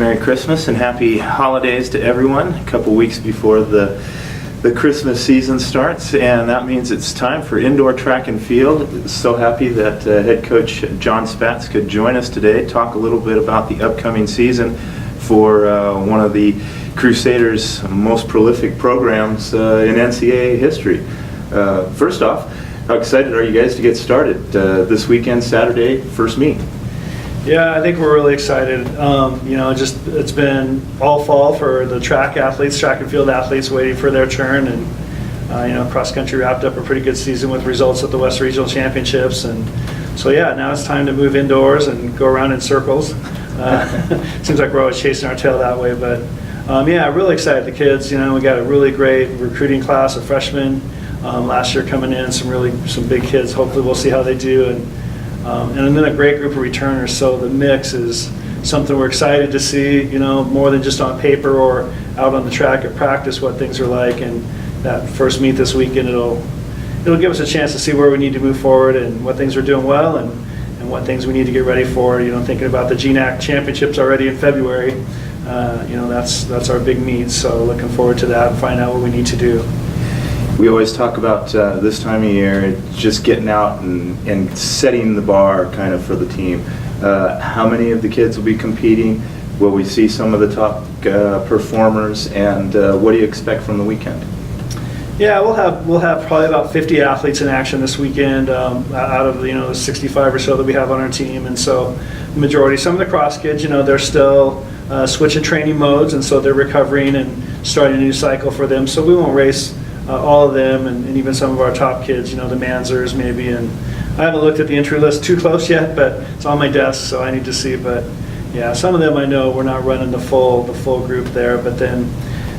Merry Christmas and happy holidays to everyone. A couple weeks before the Christmas season starts, and that means it's time for indoor track and field. So happy that head coach John Spatz could join us today, talk a little bit about the upcoming season for one of the Crusaders' most prolific programs in NCAA history. First off, how excited are you guys to get started this weekend, Saturday, first meet? Yeah, I think we're really excited. It's been all fall for the track and field athletes waiting for their turn, and cross country wrapped up a pretty good season with results at the West Regional Championships, and so yeah, now it's time to move indoors and go around in circles. Seems like we're always chasing our tail that way, but really excited. The kids, we got a really great recruiting class of freshmen last year coming in, some big kids. Hopefully we'll see how they do, and then a great group of returners. So the mix is something we're excited to see, more than just on paper or out on the track at practice, what things are like. And that first meet this weekend, it'll give us a chance to see where we need to move forward and what things are doing well and what things we need to get ready for. Thinking about the GNAC championships already in February, that's our big meet. So looking forward to that and find out what we need to do. We always talk about this time of year, just getting out and setting the bar kind of for the team. How many of the kids will be competing? Will we see some of the top performers? And what do you expect from the weekend? Yeah, we'll have probably about 50 athletes in action this weekend out of the 65 or so that we have on our team. And so the majority, some of the cross kids, they're still switching training modes, and so they're recovering and starting a new cycle for them. So we won't race all of them, and even some of our top kids, the Manzers maybe. And I haven't looked at the entry list too close yet, but it's on my desk, so I need to see. But yeah, some of them I know we're not running the full group there. But then,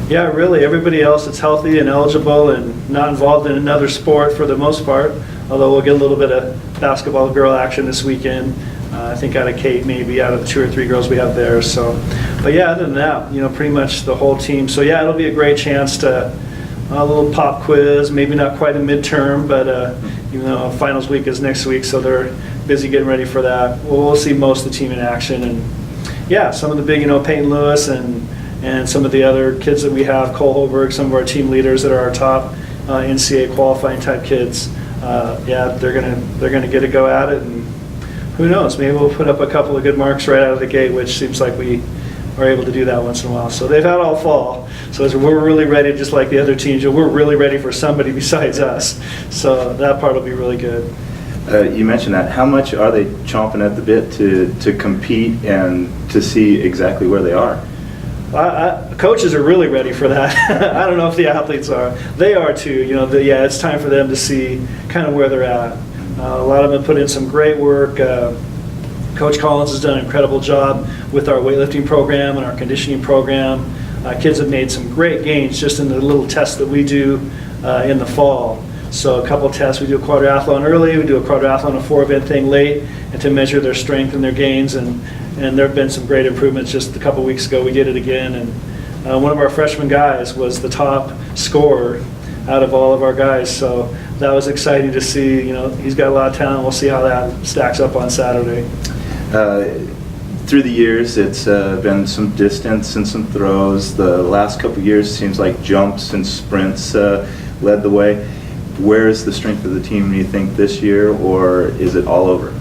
yeah, really everybody else that's healthy and eligible and not involved in another sport for the most part. Although we'll get a little bit of basketball girl action this weekend. I think out of Kate, maybe out of the 2 or 3 girls we have there. So, but yeah, other than that, pretty much the whole team. So yeah, it'll be a great chance to. A little pop quiz, maybe not quite a midterm, but even though finals week is next week, so they're busy getting ready for that. We'll see most of the team in action, and yeah, some of the big, Peyton Lewis and some of the other kids that we have, Cole Holberg, some of our team leaders that are our top NCAA qualifying type kids. They're gonna get a go at it, and who knows? Maybe we'll put up a couple of good marks right out of the gate, which seems like we are able to do that once in a while. So they've had all fall. So we're really ready, just like the other teams. We're really ready for somebody besides us. So that part will be really good. You mentioned that. How much are they chomping at the bit to compete and to see exactly where they are? Coaches are really ready for that. I don't know if the athletes are. They are too. It's time for them to see kind of where they're at. A lot of them have put in some great work. Coach Collins has done an incredible job with our weightlifting program and our conditioning program. Kids have made some great gains just in the little tests that we do in the fall. So a couple of tests, we do a quadrathlon early, we do a quadrathlon, a 4-event thing late, and to measure their strength and their gains. And there have been some great improvements. Just a couple of weeks ago, we did it again. And one of our freshman guys was the top scorer out of all of our guys. So that was exciting to see. He's got a lot of talent. We'll see how that stacks up on Saturday. Through the years, it's been some distance and some throws. The last couple of years seems like jumps and sprints led the way. Where is the strength of the team, do you think, this year, or is it all over?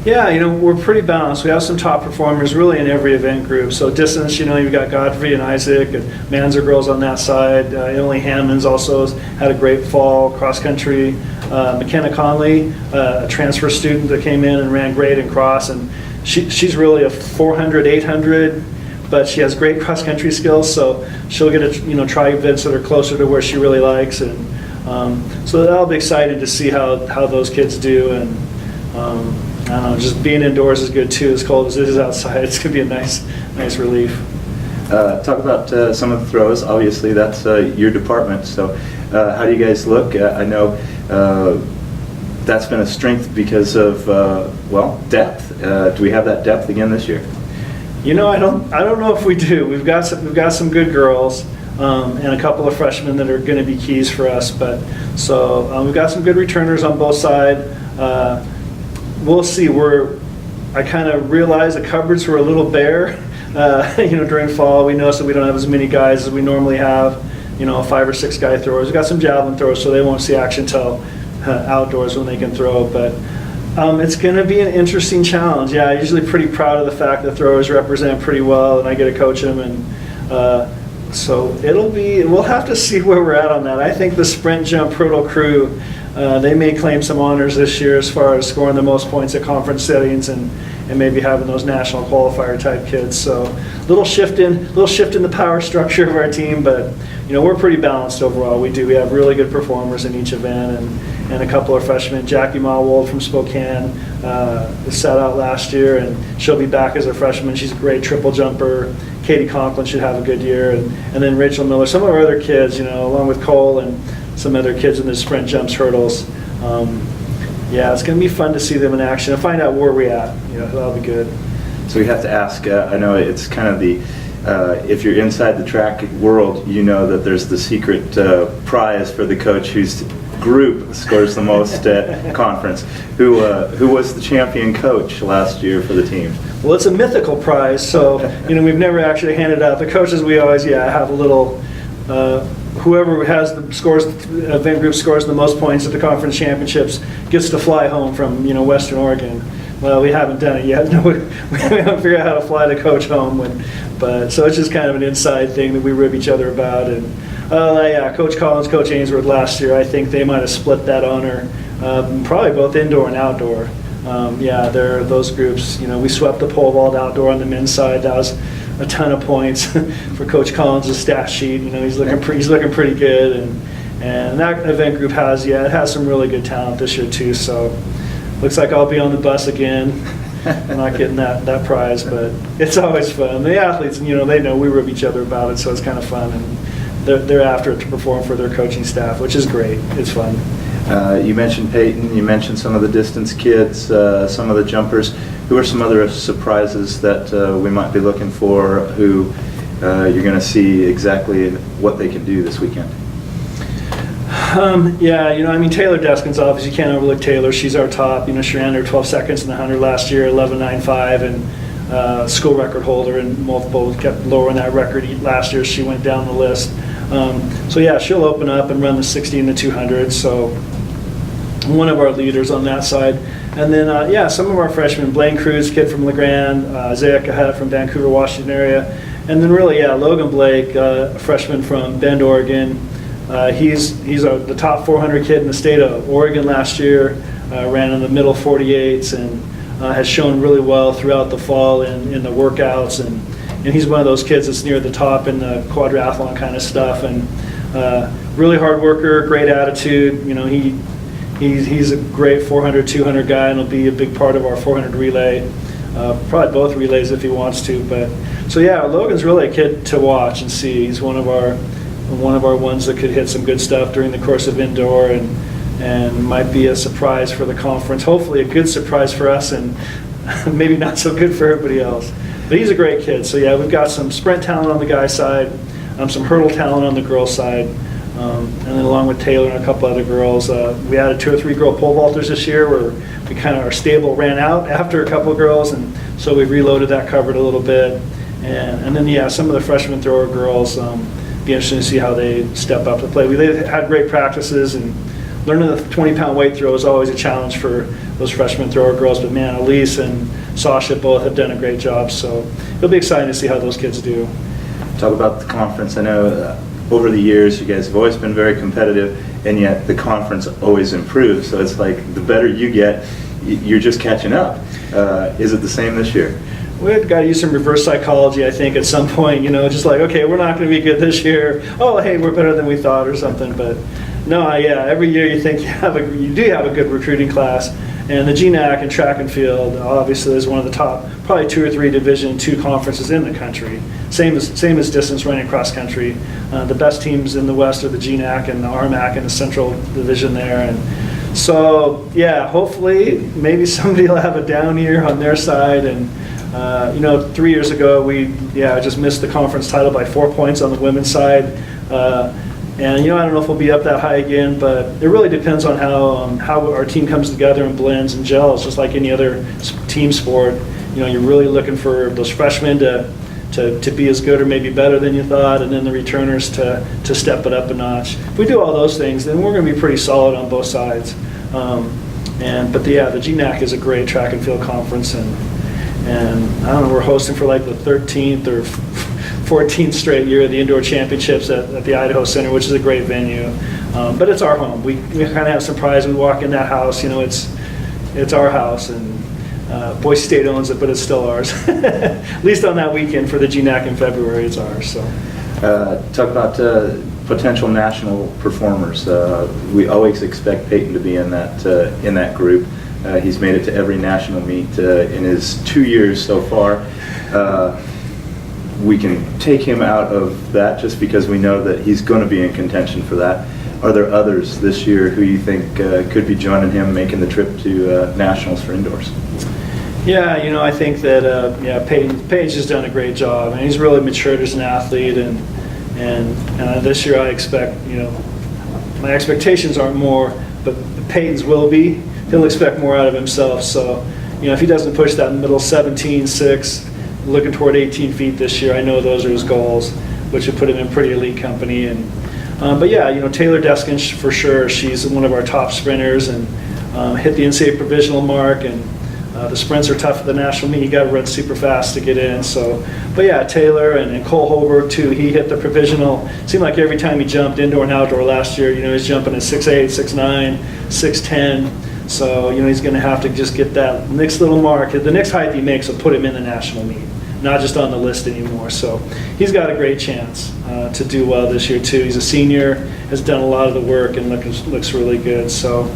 Yeah, we're pretty balanced. We have some top performers really in every event group. So distance, you've got Godfrey and Isaac and Manzer girls on that side. Emily Hammonds also has had a great fall. Cross country, McKenna Conley, a transfer student that came in and ran great in cross, and she's really a 400, 800, but she has great cross country skills. So she'll get to try events that are closer to where she really likes, and so that'll be exciting to see how those kids do. And I don't know, just being indoors is good too. As cold as it is outside, it's gonna be a nice relief. Talk about some of the throws. Obviously, that's your department. So, how do you guys look? I know that's been a strength because of depth. Do we have that depth again this year? I don't know if we do. We've got some good girls. And a couple of freshmen that are going to be keys for us. But so we've got some good returners on both sides. We'll see. I kind of realized the cupboards were a little bare during fall. We notice that we don't have as many guys as we normally have, 5 or 6 guy throwers. We've got some javelin throwers, so they won't see action until outdoors when they can throw. But it's going to be an interesting challenge. Yeah, I'm usually pretty proud of the fact that throwers represent pretty well, and I get to coach them. And so we'll have to see where we're at on that. I think the sprint, jump, hurdle crew, they may claim some honors this year as far as scoring the most points at conference settings and maybe having those national qualifier type kids. So little shift in the power structure of our team, but we're pretty balanced overall. We have really good performers in each event, and a couple of freshmen. Jackie Malwold from Spokane sat out last year, and she'll be back as a freshman. She's a great triple jumper. Katie Conklin should have a good year, and then Rachel Miller. Some of our other kids, along with Cole and some other kids in the sprint, jumps, hurdles. It's going to be fun to see them in action and find out where we're at. That'll be good. So we have to ask, I know it's kind of the, if you're inside the track world, you know that there's the secret prize for the coach whose group scores the most at conference. Who was the champion coach last year for the team? Well, it's a mythical prize, so we've never actually handed out. The coaches, we always have a little. Whoever has event group scores the most points at the conference championships gets to fly home from Western Oregon. Well, we haven't done it yet. No, we haven't figured out how to fly the coach home. But so it's just kind of an inside thing that we rib each other about. And Coach Collins, Coach Ainsworth last year, I think they might have split that honor, probably both indoor and outdoor. There are those groups. We swept the pole vault outdoor on the men's side. That was a ton of points for Coach Collins' stat sheet. He's looking pretty good, and that event group has some really good talent this year too. So looks like I'll be on the bus again. I'm not getting that prize, but it's always fun. The athletes, they know we rib each other about it, so it's kind of fun, and they're after it to perform for their coaching staff, which is great. It's fun. You mentioned Peyton, you mentioned some of the distance kids, some of the jumpers. Who are some other surprises that we might be looking for, who you're going to see exactly what they can do this weekend? Taylor Deskins, obviously you can't overlook Taylor. She's our top. She ran her 12 seconds in the 100 last year, 11.95, and school record holder, and multiple kept lowering that record last year. She went down the list. She'll open up and run the 60 and the 200. So one of our leaders on that side. And then, some of our freshmen, Blaine Cruz, kid from LeGrand, Isaiah Cahet from Vancouver, Washington area. And then Logan Blake, a freshman from Bend, Oregon. He's the top 400 kid in the state of Oregon last year, ran in the middle 48s, and has shown really well throughout the fall in the workouts. And he's one of those kids that's near the top in the quadrathlon kind of stuff. And really hard worker, great attitude. He's a great 400, 200 guy, and will be a big part of our 400 relay. Probably both relays if he wants to. But Logan's really a kid to watch and see. He's one of our ones that could hit some good stuff during the course of indoor, and might be a surprise for the conference. Hopefully a good surprise for us, and maybe not so good for everybody else. But he's a great kid. So we've got some sprint talent on the guy side, some hurdle talent on the girl side. And then along with Taylor and a couple other girls, we added 2 or 3 girl pole vaulters this year, where we kind of our stable ran out after a couple of girls, and so we reloaded that cupboard a little bit. And then some of the freshman thrower girls, be interesting to see how they step up to play. They had great practices, and learning the 20-pound weight throw is always a challenge for those freshman thrower girls. But man, Elise and Sasha both have done a great job, so it'll be exciting to see how those kids do. Talk about the conference. I know over the years you guys have always been very competitive, and yet the conference always improves. So it's like the better you get, you're just catching up. Is it the same this year? We've got to use some reverse psychology, I think, at some point. Just like, okay, we're not going to be good this year. Oh, hey, we're better than we thought, or something. But no, every year you think you do have a good recruiting class. And the GNAC and track and field obviously is one of the top, probably 2 or 3 Division II conferences in the country. Same as distance running cross country. The best teams in the West are the GNAC and the RMAC and the Central Division there. And so, hopefully maybe somebody will have a down year on their side. And 3 years ago we just missed the conference title by 4 points on the women's side. And I don't know if we'll be up that high again, but it really depends on how our team comes together and blends and gels, just like any other team sport. You're really looking for those freshmen to to be as good or maybe better than you thought, and then the returners to step it up a notch. If we do all those things, then we're going to be pretty solid on both sides. The GNAC is a great track and field conference, and I don't know, we're hosting for like the 13th or 14th straight year of the indoor championships at the Idaho Center, which is a great venue. But it's our home. We kind of have some pride. We walk in that house, it's our house, and Boise State owns it, but it's still ours. At least on that weekend for the GNAC in February, it's ours. So, talk about potential national performers. We always expect Peyton to be in that group. He's made it to every national meet in his 2 years so far. We can take him out of that just because we know that he's going to be in contention for that. Are there others this year who you think could be joining him, making the trip to nationals for indoors? Yeah, I think that Peyton's just done a great job, and he's really matured as an athlete. And this year I expect, my expectations aren't more, but Peyton's will be. He'll expect more out of himself. So, if he doesn't push that middle 17.6, looking toward 18 feet this year, I know those are his goals, which would put him in pretty elite company. Taylor Deskin for sure. She's one of our top sprinters and hit the NCAA provisional mark, and the sprints are tough at the national meet. You got to run super fast to get in. So, Taylor and Cole Holberg too. He hit the provisional. Seemed like every time he jumped indoor and outdoor last year, he's jumping at 6'8", 6'9", 6'10". So, he's going to have to just get that next little mark. The next height he makes will put him in the national meet, not just on the list anymore. So he's got a great chance to do well this year too. He's a senior, has done a lot of the work, and looks really good. So,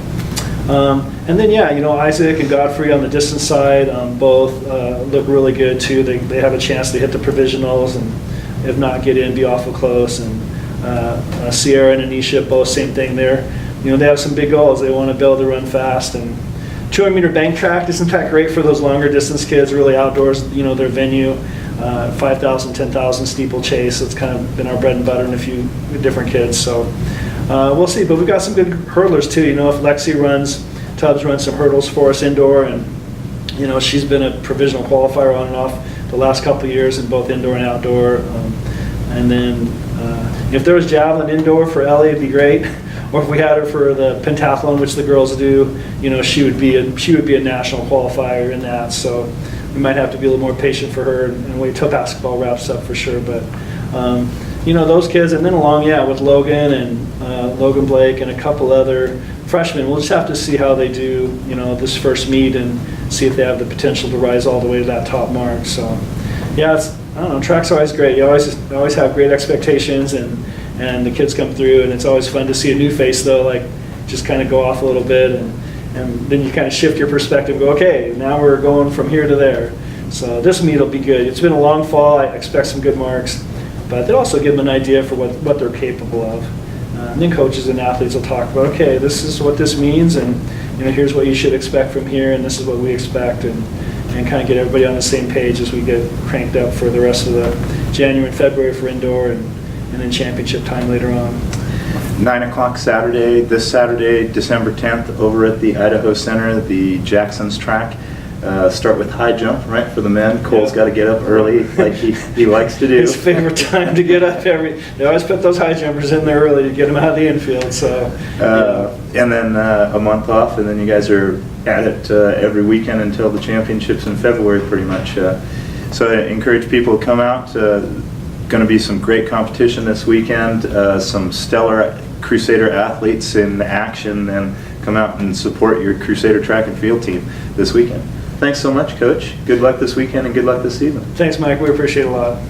Isaac and Godfrey on the distance side, both look really good too. They have a chance to hit the provisionals, and if not get in, be awful close. And Sierra and Anisha, both same thing there. They have some big goals. They want to be able to run fast, and 200-meter bank track isn't that great for those longer distance kids, really outdoors, their venue, 5,000, 10,000 steeplechase. It's kind of been our bread and butter in a few different kids. So we'll see. But we've got some good hurdlers too. If Lexi Tubbs runs some hurdles for us indoor, and she's been a provisional qualifier on and off the last couple of years in both indoor and outdoor. And then if there was javelin indoor for Ellie, it'd be great. Or if we had her for the pentathlon, which the girls do, she would be a national qualifier in that. So we might have to be a little more patient for her and wait till basketball wraps up for sure. But those kids, and then along with Logan and Logan Blake and a couple other freshmen, we'll just have to see how they do this first meet and see if they have the potential to rise all the way to that top mark. So I don't know, track's always great. You always have great expectations, and the kids come through, and it's always fun to see a new face though, just kind of go off a little bit, and then you kind of shift your perspective and go, okay, now we're going from here to there. So this meet will be good. It's been a long fall. I expect some good marks, but they'll also give them an idea for what they're capable of. And then coaches and athletes will talk about, okay, this is what this means, and here's what you should expect from here, and this is what we expect, and kind of get everybody on the same page as we get cranked up for the rest of the January and February for indoor, and then championship time later on. 9 o'clock Saturday, this Saturday, December 10th, over at the Idaho Center, the Jackson's track. Start with high jump, right, for the men. Cole's got to get up early, like he likes to do. His favorite time to get up. They always put those high jumpers in there early to get them out of the infield. So, and then a month off, and then you guys are at it every weekend until the championships in February, pretty much. So I encourage people to come out. Going to be some great competition this weekend. Some stellar Crusader athletes in action, and come out and support your Crusader track and field team this weekend. Thanks so much, Coach. Good luck this weekend and good luck this season. Thanks, Mike. We appreciate it a lot.